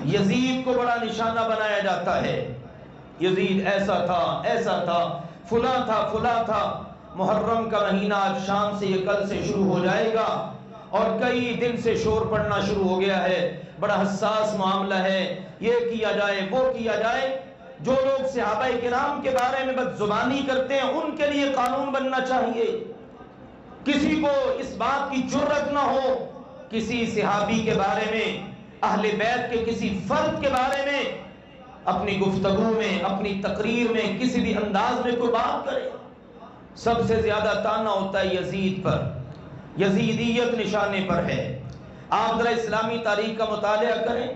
یزید کو بڑا نشانہ بنایا جاتا ہے، یزید ایسا تھا، فلاں تھا۔ محرم کا مہینہ آج شام سے، یہ کل سے شروع ہو جائے گا، اور کئی دن سے شور پڑنا شروع ہو گیا ہے، بڑا حساس معاملہ ہے، یہ کیا جائے وہ کیا جائے۔ جو لوگ صحابہ کرام کے بارے میں بد زبانی کرتے ہیں ان کے لیے قانون بننا چاہیے۔ کسی کو اس بات کی جرأت نہ ہو کسی صحابی کے بارے میں، اہل بیت کے کسی فرد کے بارے میں اپنی گفتگو میں، اپنی تقریر میں، کسی بھی انداز میں کوئی بات کرے۔ سب سے زیادہ طعنہ ہوتا ہے یزید پر، یزیدیت نشانے پر ہے۔ آپ ذرا اسلامی تاریخ کا مطالعہ کریں،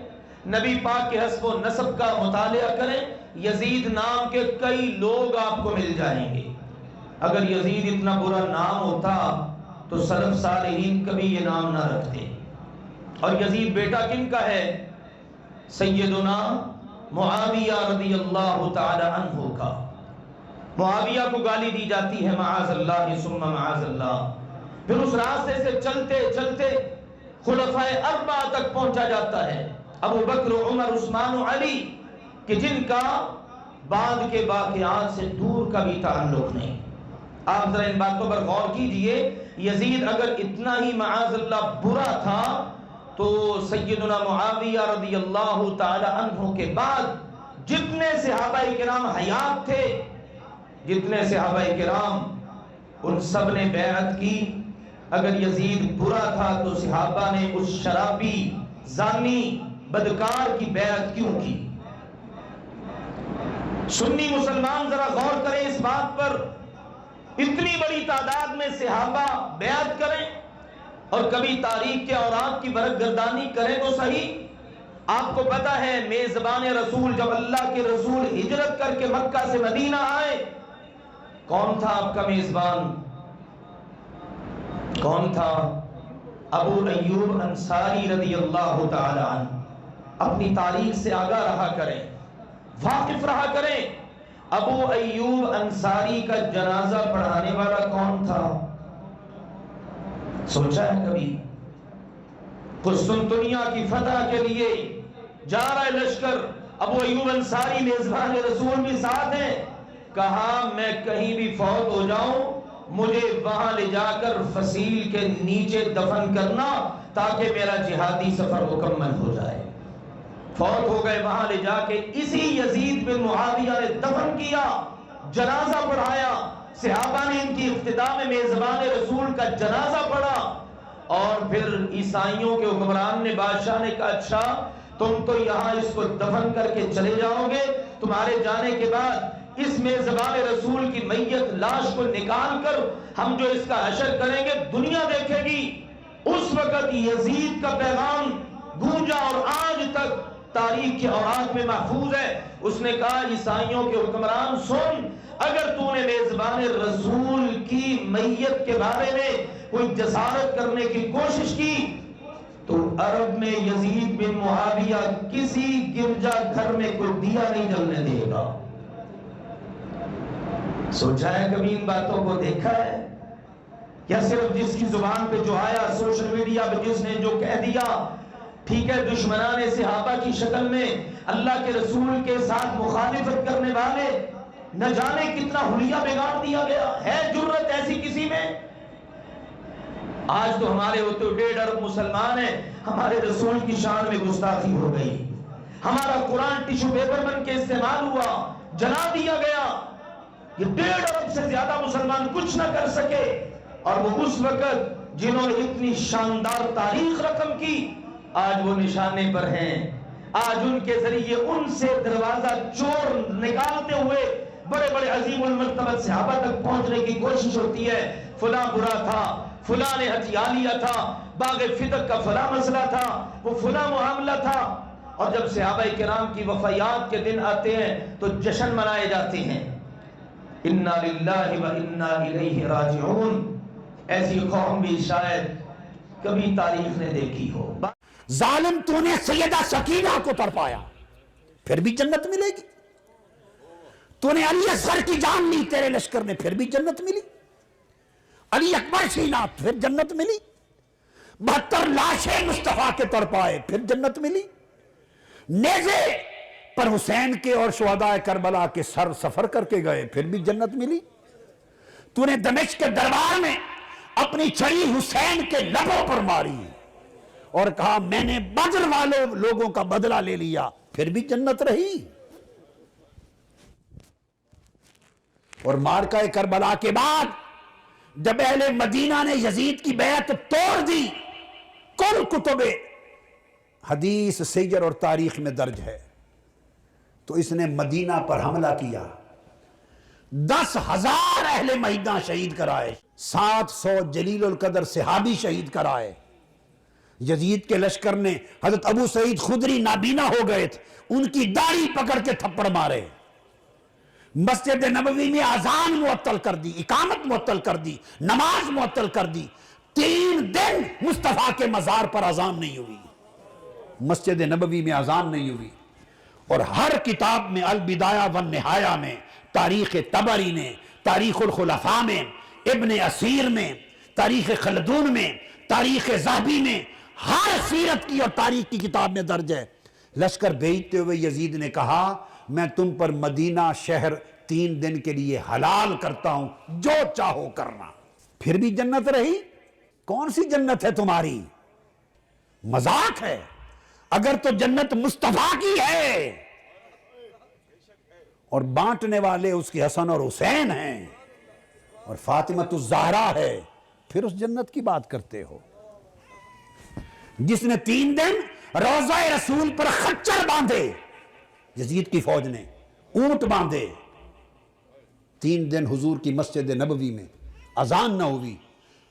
نبی پاک کے حسب و نسب کا مطالعہ کریں، یزید نام کے کئی لوگ آپ کو مل جائیں گے۔ اگر یزید اتنا برا نام ہوتا تو سلف صالحین کبھی یہ نام نہ رکھتے۔ اور یزید بیٹا کن کا ہے؟ سیدنا معاویہ رضی اللہ تعالی عنہ کا۔ معاویہ کو گالی دی جاتی ہے، معاذ اللہ ثم معاذ اللہ۔ پھر اس راستے سے چلتے چلتے خلفائے اربعہ تک پہنچا جاتا ہے، ابو بکر، عمر، عثمان و علی، کہ جن کا بعد کے واقعات سے دور کا بھی تعلق نہیں۔ آپ ذرا ان باتوں پر غور کیجئے، یزید اگر اتنا ہی معاذ اللہ برا تھا تو سیدنا معاویہ رضی اللہ تعالی عنہ کے بعد جتنے صحابہ کرام حیات تھے، جتنے صحابہ کرام، ان سب نے بیعت کی۔ اگر یزید برا تھا تو صحابہ نے اس شرابی، زانی، بدکار کی بیعت کیوں کی؟ سنی مسلمان ذرا غور کریں اس بات پر، اتنی بڑی تعداد میں صحابہ بیعت کریں اور کبھی تاریخ کے اوراق کی برگردانی کریں تو صحیح۔ آپ کو پتا ہے میزبان رسول، جب اللہ کے رسول ہجرت کر کے مکہ سے مدینہ آئے، کون تھا آپ کا میزبان؟ کون تھا؟ ابو ایوب انصاری رضی اللہ تعالی عنہ۔ اپنی تاریخ سے آگاہ رہا کریں، واقف رہا کریں۔ ابو ایوب انصاری کا جنازہ پڑھانے والا کون تھا؟ سوچا ہے کبھی؟ قسطنطنیہ کی فتح کے لیے جا رہا ہے لشکر، ابو ایوب انصاری میزبان رسول بھی ساتھ ہیں۔ کہا میں کہیں بھی فوت ہو جاؤں مجھے وہاں لے جا کر فصیل کے نیچے دفن کرنا تاکہ میرا جہادی سفر مکمل ہو جائے۔ فوت ہو گئے، وہاں لے جا کے اسی یزید بن معاویہ نے دفن کیا، جنازہ پڑھایا۔ صحابہ نے ان کی افتتاح میں میزبان رسول کا جنازہ پڑھا، اور پھر عیسائیوں کے حکمران نے، بادشاہ نے کہا اچھا تم تو یہاں اس کو دفن کر کے چلے جاؤ گے، تمہارے جانے کے بعد اس میزبان رسول کی میت لاش کو نکال کر ہم جو اس کا حشر کریں گے دنیا دیکھے گی۔ اس وقت یزید کا پیغام گونجا اور آج تک تاریخ کے اوراق میں محفوظ ہے۔ اس نے کہا عیسائیوں کے حکمران سن، اگر تو نے میزبان رسول کی میت کے بارے میں کوئی جسارت کرنے کی کوشش کی تو عرب میں یزید بن معاویہ کسی گرجا گھر میں کوئی دیا نہیں جلنے دے گا۔ سوچا ہے کبھی ان باتوں کو؟ دیکھا ہے؟ یا صرف جس کی زبان پہ جو آیا، سوشل میڈیا پہ جس نے جو کہہ دیا، ٹھیک ہے، دشمنان صحابہ کی شکل میں اللہ کے رسول کے ساتھ مخالفت کرنے والے، نہ جانے کتنا حلیہ بگاڑ دیا گیا ہے۔ جرت ایسی کسی میں؟ آج تو ہمارے ہوتے 1.5 ارب مسلمان ہیں، ہمارے رسول کی شان میں گستاخی ہو گئی، ہمارا قرآن ٹیشو پیپر بن کے استعمال ہوا، جلا دیا گیا۔ یہ 1.5 ارب سے زیادہ مسلمان کچھ نہ کر سکے، اور وہ اس وقت جنہوں نے اتنی شاندار تاریخ رقم کی آج وہ نشانے پر ہیں۔ آج ان کے ذریعے ان سے دروازہ چور نکالتے ہوئے بڑے بڑے عظیم المرتبت صحابہ تک پہنچنے کی کوشش ہوتی ہے۔ فلاں برا تھا، فلاں نے ہتھیا لیا تھا، باغ فتق کا فلاں مسئلہ تھا، وہ فلاں معاملہ تھا۔ اور جب صحابہ کرام کی وفیات کے دن آتے ہیں تو جشن منائے جاتے ہیں۔ انا للہ و انا الیہ راجعون۔ ایسی قوم بھی شاید کبھی تاریخ نے دیکھی ہو۔ ظالم تو نے سیدہ سکینہ کو تڑپایا، پھر بھی جنت ملے گی۔ تو نے علی اصغر کی جان لی تیرے لشکر میں، پھر بھی جنت ملی۔ علی اکبر چھینا، پھر جنت ملی۔ 72 لاشیں مصطفیٰ کے تڑپائے، پھر جنت ملی۔ نیزے پر حسین کے اور شہداء کربلا کے سر سفر کر کے گئے، پھر بھی جنت ملی۔ تو نے دمشق کے دربار میں اپنی چھڑی حسین کے لبوں پر ماری اور کہا میں نے بدر والوں لوگوں کا بدلہ لے لیا، پھر بھی جنت رہی۔ اور معرکہ کربلا کے بعد جب اہل مدینہ نے یزید کی بیعت توڑ دی، کل کتب حدیث، سیر اور تاریخ میں درج ہے، تو اس نے مدینہ پر حملہ کیا، 10,000 اہل مدینہ شہید کرائے، 700 جلیل القدر صحابی شہید کرائے۔ یزید کے لشکر نے حضرت ابو سعید خدری نابینا ہو گئے تھے، ان کی داڑھی پکڑ کے تھپڑ مارے، مسجد نبوی میں اذان معطل کر دی، اقامت معطل کر دی، نماز معطل کر دی، 3 دن مصطفیٰ کے مزار پر اذان نہیں ہوئی، مسجد نبوی میں اذان نہیں ہوئی۔ اور ہر کتاب میں، البدایہ والنہایہ میں، تاریخ طبری نے، تاریخ الخلفاء میں، ابن اسیر میں، تاریخ خلدون میں، تاریخ ذہبی میں، ہر سیرت کی اور تاریخ کی کتاب میں درج ہے۔ لشکر بھیجتے ہوئے یزید نے کہا میں تم پر مدینہ شہر 3 دن کے لیے حلال کرتا ہوں، جو چاہو کرنا، پھر بھی جنت رہی۔ کون سی جنت ہے تمہاری؟ مذاق ہے۔ اگر تو جنت مصطفیٰ کی ہے اور بانٹنے والے اس کے حسن اور حسین ہیں اور فاطمۃ الزہرا ہے، پھر اس جنت کی بات کرتے ہو؟ جس نے 3 دن روضہ رسول پر خچر باندھے، یزید کی فوج نے اونٹ باندھے، 3 دن حضور کی مسجد نبوی میں اذان نہ ہوئی،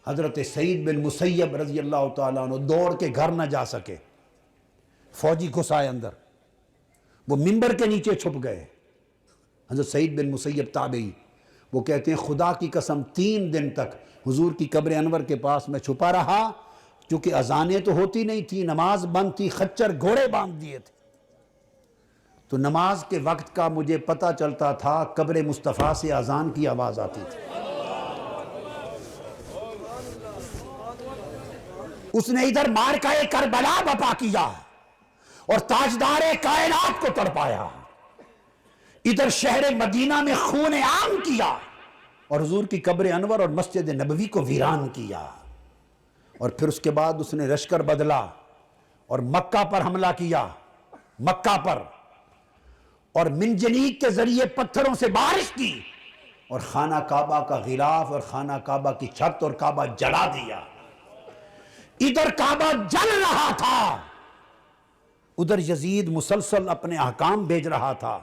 حضرت سعید بن مسیب رضی اللہ تعالیٰ عنہ دوڑ کے گھر نہ جا سکے، فوجی گھس آئے اندر، وہ منبر کے نیچے چھپ گئے۔ حضرت سعید بن مسیب تابعی، وہ کہتے ہیں خدا کی قسم 3 دن تک حضور کی قبر انور کے پاس میں چھپا رہا، چونکہ اذانیں تو ہوتی نہیں تھی، نماز بند تھی، خچر گھوڑے باندھ دیے تھے، تو نماز کے وقت کا مجھے پتہ چلتا تھا، قبر مصطفیٰ سے اذان کی آواز آتی تھی۔ اس نے ادھر معرکہ کربلا بپا کیا اور تاجدار کائنات کو تڑپایا، ادھر شہر مدینہ میں خون عام کیا اور حضور کی قبر انور اور مسجد نبوی کو ویران کیا۔ اور پھر اس کے بعد اس نے لشکر بدلا اور مکہ پر حملہ کیا، مکہ پر، اور منجنیق کے ذریعے پتھروں سے بارش کی اور خانہ کعبہ کا غلاف اور خانہ کعبہ کی چھت اور کعبہ جلا دیا۔ ادھر کعبہ جل رہا تھا، ادھر یزید مسلسل اپنے احکام بھیج رہا تھا،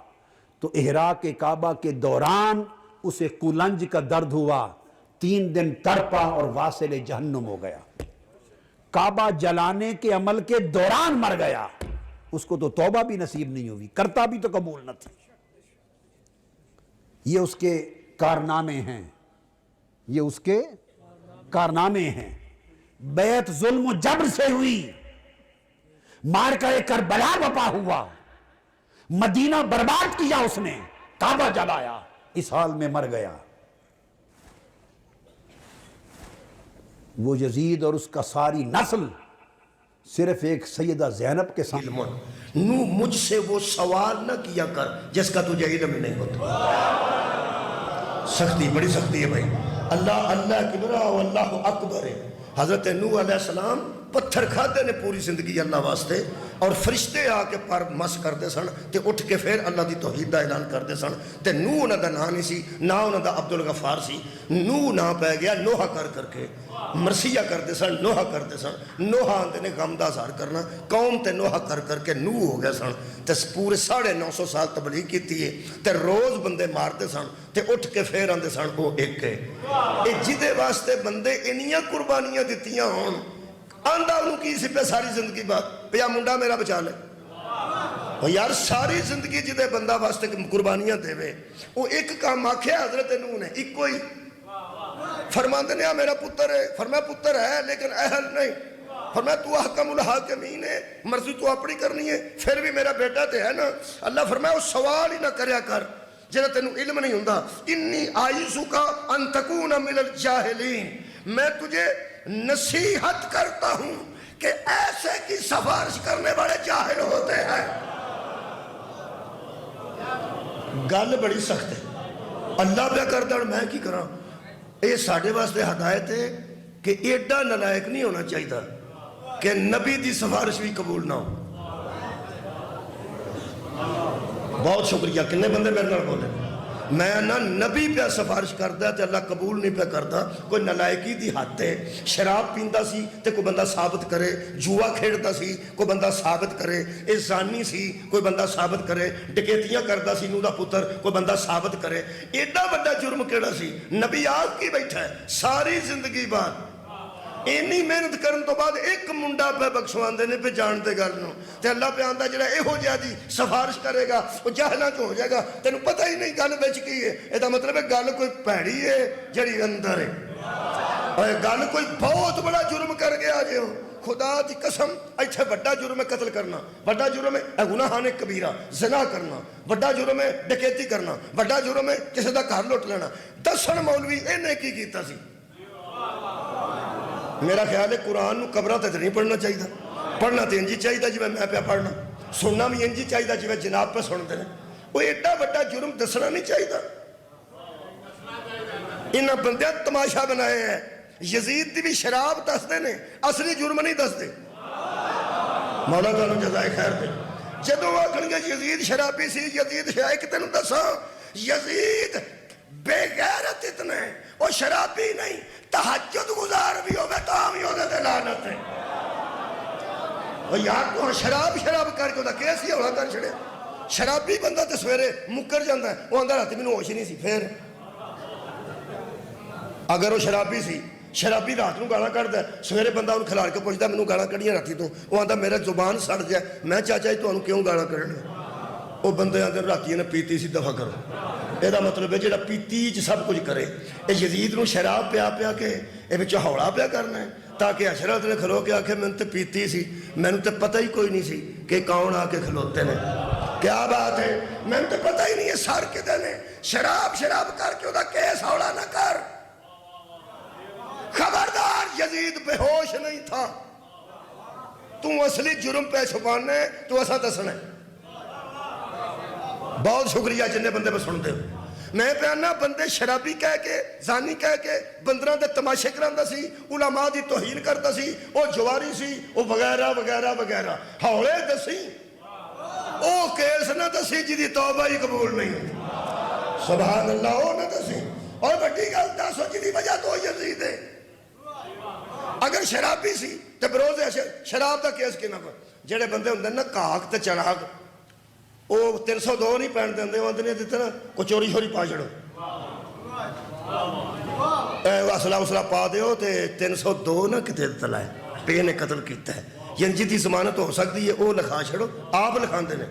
تو احراق کعبہ کے دوران اسے کولنج کا درد ہوا، 3 دن تڑپا اور واصل جہنم ہو گیا، کعبہ جلانے کے عمل کے دوران مر گیا۔ اس کو تو توبہ بھی نصیب نہیں ہوئی، کرتا بھی تو قبول نہ تھی۔ یہ اس کے کارنامے ہیں، یہ اس کے کارنامے ہیں۔ بیعت ظلم و جبر سے ہوئی، معرکہ کربلا بپا ہوا، مدینہ برباد کیا اس نے، کعبہ جلایا، اس حال میں مر گیا۔ وہ یزید اور اس کا ساری نسل صرف ایک سیدہ زینب کے سامنے، نو مجھ سے وہ سوال نہ کیا کر جس کا تجھے علم نہیں ہوتا۔ سختی، بڑی سختی ہے بھائی۔ اللہ اللہ کبرا و اللہ اکبر ہے۔ حضرت نوح علیہ السلام پتھر کھاتے نے پوری زندگی اللہ واسطے، اور فرشتے آ کے پر مس کرتے سن تے اٹھ کے پھر اللہ دی توحید دا اعلان کرتے سن، تے نوح انہاں دا نام نہیں سی، نہ انہاں دا عبدالغفار سی، نوح نام پہ گیا نوحہ کر کے، مرثیہ کرتے سن، نوحہ کرتے سن، نوحہ آندے نے غم دا اظہار کرنا، قوم تے نوحہ کر کے نوح ہو گئے سن، تے پورے 950 سال تبلیغ کیتی ہے، تے روز بندے مارتے سن، تے اٹھ کے پھر آندے سن وہ ایک ہے۔ اے جدے واسطے بندے انیاں قربانیاں دیتیاں ہون، آندہ انہوں کی اسی پہ ساری زندگی بات، پیا منڈا میرا بچا لے۔ یار ساری زندگی جدے بندہ واسطے قربانیاں دے وے، وہ ایک کام آکھے حضرت نوح نے، ایک کوئی فرماندے نے میرا پتر ہے، فرمایا پتر ہے لیکن اہل نہیں، فرمایا تو احکم الحاکمین ہے، مرضی تو اپنی کرنی ہے، پھر بھی میرا بیٹا تے ہے نا۔ اللہ فرمایا وہ سوال ہی نہ کریا کر جنہاں تینوں علم نہیں ہوندہ، انی آئیزکا ان تکون من الجاہلین، میں تجھے نصیحت کرتا ہوں کہ ایسے کی سفارش کرنے والے جاہل ہوتے ہیں۔ گل بڑی سخت ہے اللہ پہ کرتا ہوں میں کی کرا یہ ساڑھے واسطے ہدایت ہے کہ ایڈا نلائق نہیں ہونا چاہیے کہ نبی دی سفارش بھی قبول نہ ہو بہت شکریہ کنے بندے میرے نال بولے میں نہ نبی پہ سفارش کرتا تے اللہ قبول نہیں پہ کرتا کوئی نلائقی دی حد ہے شراب پیندا سی تے کوئی بندہ ثابت کرے جوا کھیڑتا سی کوئی بندہ ثابت کرے اے زانی سی کوئی بندہ ثابت کرے ڈکیتیاں کرتا سی نو دا پتر کوئی بندہ ثابت کرے ایڈا بڑا جرم کیڑا سی نبی آگ کی بیٹھا ہے ساری زندگی بعد اینی محنت کرن تو بعد ایک منڈا پہ بخشوان دینے پہ جانتے گل نو تے اللہ پہ آندہ جڑا اے ہو جائے دی سفارش کرے گا وہ جاہلہ تو ہو جائے گا تینوں پتہ ہی نہیں گل بیچ کی ہے ایدہ مطلب ہے گل کوئی پیڑی ہے جڑی اندر ہے اور گل کوئی بہت بڑا جرم کر گیا آجے ہو خدا دی قسم ایتھے بڑا جرم ہے قتل کرنا بڑا جرم ہے گناہانے کبیرہ زنا کرنا بڑا جرم ہے ڈکیتی کرنا بڑا جرم ہے کسی دا گھر لوٹ لینا 10 مولوی اے نیکی کیتا سی میرا خیال ہے قرآن نو قبرہ تے نہیں پڑھنا چاہیے پڑھنا تے انجی چاہیے جی میں پہ پڑھنا سننا بھی انجی چاہیے جی میں جناب پہ سنتے ہیں وہ ایڈا بڑا جرم دسنا نہیں چاہیے انہاں بندے تماشا بنائے ہیں یزید دی بھی شراب دستے نے اصلی جرم نہیں دستے مولا تعالیٰ جزائے خیر دے جدو آکھن گے یزید شرابی سی یزید شرابی کہ تینوں دسا یزید بے غیرت اتنے وہ شرابی نہیں تحجد گزار بھی ہوگا تو ہم ہی ہوگا تے لعنت ہے وہ یار تو شراب کر کے ہوتا کیسی ہونا کر چھڑے شرابی بندہ تے سویرے مکر جاندہ ہے وہ اندر آتی میں نے ہوش نہیں سی پھر اگر وہ شرابی سی شرابی رات نو گانا کر دے سویرے بندہ ان کھلار کے پوچھتا میں نے گانا کڑیاں رہتی تو وہ آندہ میرا زبان سڑ جائے میں چاچا ہی تو انہوں کیوں گانا کرنے وہ بندے آندے راتی نے پیتی سی دفعہ کرو ایدہ مطلب ہے جیڑا پیتی جو سب کچھ کرے اے یزید نو شراب پیا کے اے بچہ ہوڑا پیا کرنا ہے تاکہ اشرت نے کھلو کے آکھے میں نے تے پیتی سی میں نے تے پتہ ہی کوئی نہیں سی کہ کون آکے کھلوتے نے کیا بات ہے میں نے تے پتہ ہی نہیں ہے سار کے دینے شراب کر کے ادا کیس ہوڑا نہ کر خبردار یزید بے ہوش نہیں تھا تو اصلی جرم پہ چھپانے تو ایسا دسنے بہت شکریہ جنہیں بندے پہ سن دے میں پیانا بندے شرابی کہہ کے زانی کہہ کے بندران دے تماشے کراندہ سی علماء دی توہین کرتا سی او جواری سی او وغیرہ ہولے دسی او کیس نہ دسی جی دی توبہ ہی قبول نہیں ہوتی سبحان اللہ او نہ دسی اور بڑی گل دسو جی دی وجہ تو یزید ہے اگر شرابی سی تے بروز شراب دا کیس کی نہ پر جڑے بندے ہوندے نا کاک تے چڑھاک وہ 302 نہیں پہن دیں وہ اندر نہیں دیتے نا کوئی چوری شوری پا چڑھو اسلحہ پا دیو تے 302 نہ کتے تلائے پے نے قتل کیتا ہے ینجی دی ضمانت ہو سکتی ہے وہ لکھا چھڑو آپ لکھان دینے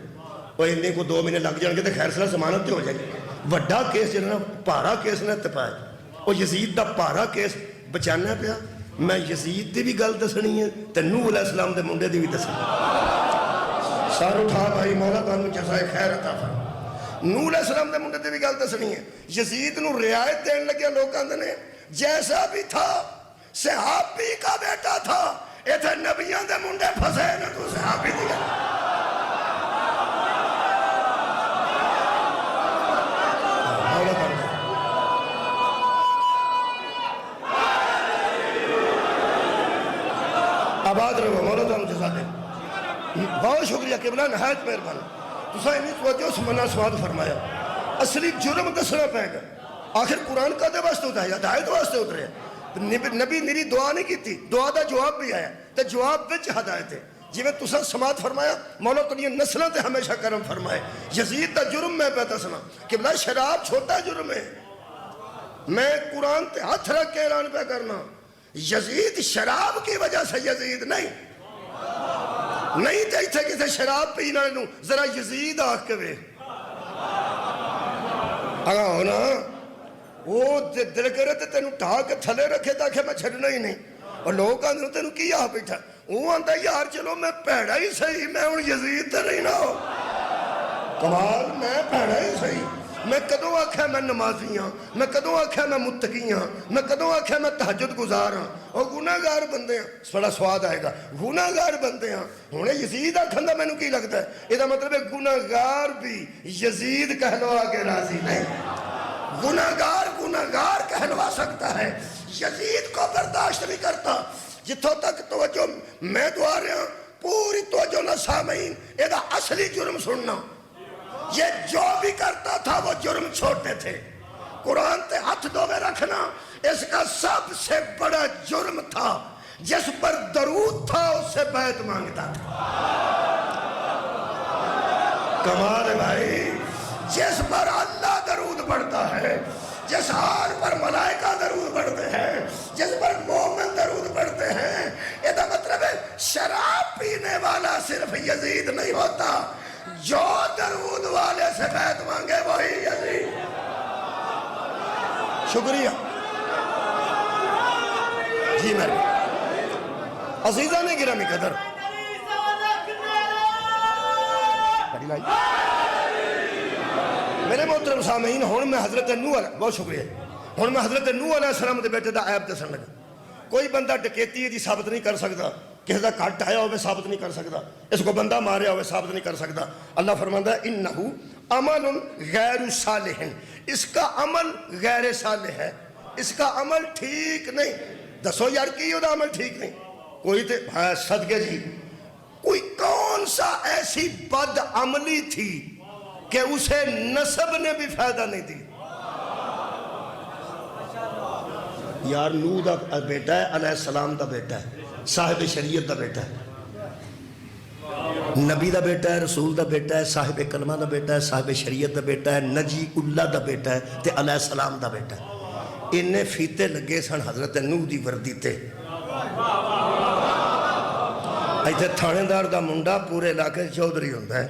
وہ اندے کو 2 مہینے لگ جان کے تے خیر صلاح ضمانت ہو جائے گی وڈا کیس جنہاں پارا کیس نہ تپائے وہ یزید دا پارا کیس بچانا پیا میں یزید دی بھی گل دسنی ہے تے نوح علیہ السلام دے منڈے دی بھی دسنی سار اٹھا بھائی مولا تعالیٰ جزائے خیر عطا فرمائے نوح علیہ السلام دے منڈے تے بھی گل دسنی ہے یزید نو رعایت دین لگیا لوگ آندے نے جیسا بھی تھا صحابی کا بیٹا تھا ایتھے نبیان دے منڈے پھسے نہ تو صحابی دیا آباد رہو مولا تعالیٰ جزا دے بہت شکریہ قبلہ نہایت مہربان تو سا انہی سوچے اس منہ سواد فرمایا اصلی جرم دسنا پہ گا آخر قرآن کا دے واسطے ہوتا ہے یا دائت واسطے اترے نبی میری دعا نہیں کی تھی دعا دا جواب بھی آیا تو جواب بچ ہدایت ہے جی میں تسا سماعت فرمایا مولا کنی نسلوں تے ہمیشہ کرم فرمائے یزید دا جرم میں پہ دسنا قبلہ شراب چھوٹا جرم ہے میں قرآن تے ہاتھ رکھ کے اعلان پہ کرنا یزید شراب کی وجہ سے یزید نہیں تے تھے کسے شراب پینا نو ذرا یزید آکھ کے وے اگا ہونا وہ دل کرے تے تینو ٹھا کے تھلے رکھے تاکہ میں چھڑنا ہی نہیں اور لوگ آندھے تینو کیا بیٹھا وہ آندھا یار چلو میں پیڑا ہی صحیح میں ان یزید تے نہیں نہ ہو کمال میں پیڑا ہی صحیح میں کدوں آکھیا میں نمازی ہاں، میں کدوں آکھیا میں متقی ہاں، میں کدوں آکھیا میں تہجد گزار ہاں، اور گناہگار بندے ہیں. بڑا سواد آئے گا. گناہگار بندے ہیں. ہن یزید آکھن دا مینوں کی لگدا ہے؟ یہ مطلب ہے گناہگار بھی یزید کہلوا کے راضی نہیں. گناہگار کہلوا سکتا ہے، یزید کو برداشت نہیں کرتا. جتوں تک توجہ میں دعا رہا ہوں، پوری توجہ نہ سامعین، یہ اصلی جرم سننا. یہ جو بھی کرتا تھا وہ جرم چھوٹے تھے. قرآن تے ہاتھ دھوے رکھنا اس کا سب سے بڑا جرم تھا. جس پر درود تھا اس سے بیعت مانگتا تھا. کمال ہے بھائی. جس پر اللہ درود پڑھتا ہے، جس حال پر ملائکہ درود پڑھتے ہیں، جس پر مومن درود پڑھتے ہیں، یہ مطلب ہے شراب پینے والا صرف یزید نہیں ہوتا، جو درود والے سے بیعت مانگے وہی یزید. شکریہ جی. میرے عزیزہ نے گرامی قدر، میرے محترم سامعین، ہن میں حضرت نوح علیہ، بہت شکریہ، ہن میں حضرت نوح علیہ السلام دے بیٹے دا عیب دسن لگا. کوئی بندہ ڈکیتی دی ثابت نہیں کر سکتا، کسی دا کٹ آیا ہوئے ثابت نہیں کر سکتا، اس کو بندہ ماریا ہوئے ثابت نہیں کر سکتا. اللہ فرماتا ہے انہو عمل غیر صالح، اس کا عمل غیر صالح ہے، اس کا عمل ٹھیک نہیں. دسو یار کی دا عمل ٹھیک نہیں؟ کوئی تے صدقے جی، کوئی کون سا ایسی بد عملی تھی کہ اسے نسب نے بھی فائدہ نہیں دی؟ یار نوح دا بیٹا ہے، علیہ السلام دا بیٹا ہے، صاحب شریعت دا بیٹا ہے، نبی دا بیٹا ہے، رسول دا بیٹا ہے، صاحب کلمہ دا بیٹا ہے، صاحب شریعت دا بیٹا ہے، نجی اللہ دا بیٹا ہے تے علیہ السلام دا بیٹا ہے. انہیں فیتے لگے سن حضرت نوح دی وردی تے. ایتھے تھانے دار دا منڈا پورے علاقے چودھری ہوندہ ہے،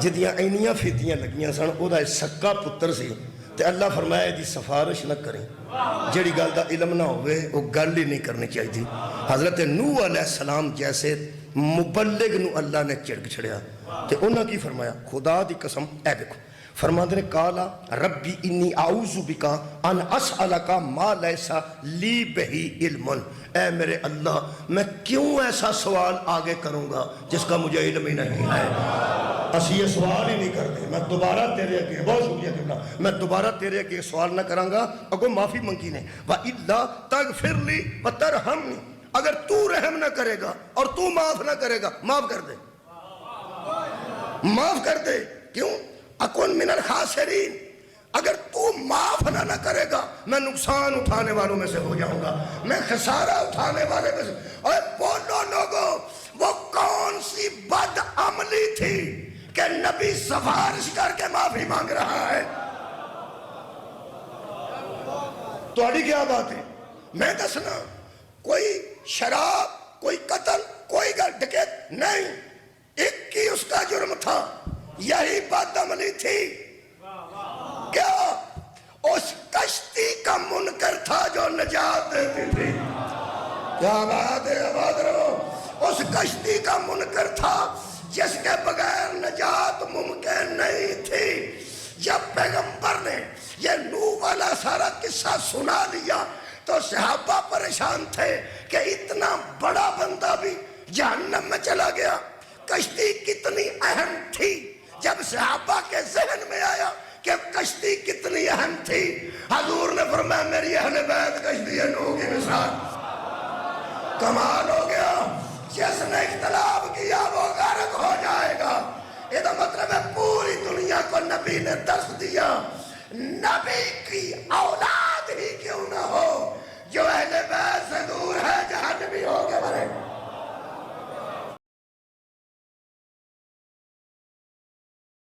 جدیاں اینیاں فیتیاں لگیاں سن، او دا سکا پتر سی. تے اللہ فرمایا دی سفارش نہ کریں، جیڑی گل دا علم نہ ہوئے وہ گل ہی نہیں کرنی چاہیے تھی. حضرت نوح علیہ السلام جیسے مبلغ نو اللہ نے چڑک چھڑیا تے انہاں کی فرمایا، خدا دی قسم اے دیکھو، فرماتے نے کالا ربی انی اعوذ بکا ان اسألکا ما لیسا لی بہی علم. اے میرے اللہ میں کیوں ایسا سوال آگے کروں گا جس کا مجھے علم ہی نہیں ہے. اسی یہ سوال ہی نہیں کرتے. میں دوبارہ تیرے اگے، بہت شکریہ قبلہ، میں دوبارہ تیرے اگے سوال نہ کروں گا، اگو معافی منگی نے. وَإِلَّا تَغْفِرْ لِي وَتَرْحَمْنِي، اگر تو رحم نہ کرے گا اور تو معاف نہ کرے گا، معاف کر دے، معاف کر دے. کیوں؟ اکن من الخاسرین، اگر تو معاف نہ کرے گا میں نقصان اٹھانے والوں میں سے ہو جاؤں گا، میں خسارہ اٹھانے والے میں سے. اور بولو لوگوں، وہ کون سی بد عملی تھی کہ نبی سفارش کر کے معافی مانگ رہا ہے؟ تھوڑی کیا بات ہے؟ میں دسنا، کوئی شراب، کوئی قتل، کوئی ڈکیت نہیں، ایک ہی اس کا جرم تھا، یہی بد عملی تھی. کیا؟ اس کشتی کا منکر تھا جو نجات دیتی تھی. کیا بات ہے؟ آباد رہو. اس کشتی کا منکر تھا جس کے بغیر نجات ممکن نہیں تھی. جب پیغمبر نے یہ نوح والا سارا قصہ سنا لیا تو صحابہ پریشان تھے کہ اتنا بڑا بندہ بھی جہنم میں چلا گیا. کشتی کتنی اہم تھی. جب صحابہ کے ذہن میں آیا کہ کشتی کتنی اہم تھی، حضور نے فرمایا میری اہل بیت کشتی نوح کی مثال. کمال ہو گیا. جس نے اختلاف کیا وہ غرق ہو جائے گا. یہ تو مطلب ہے پوری دنیا کو نبی نے درس دیا. نبی کی اولاد ہی کیوں نہ ہو،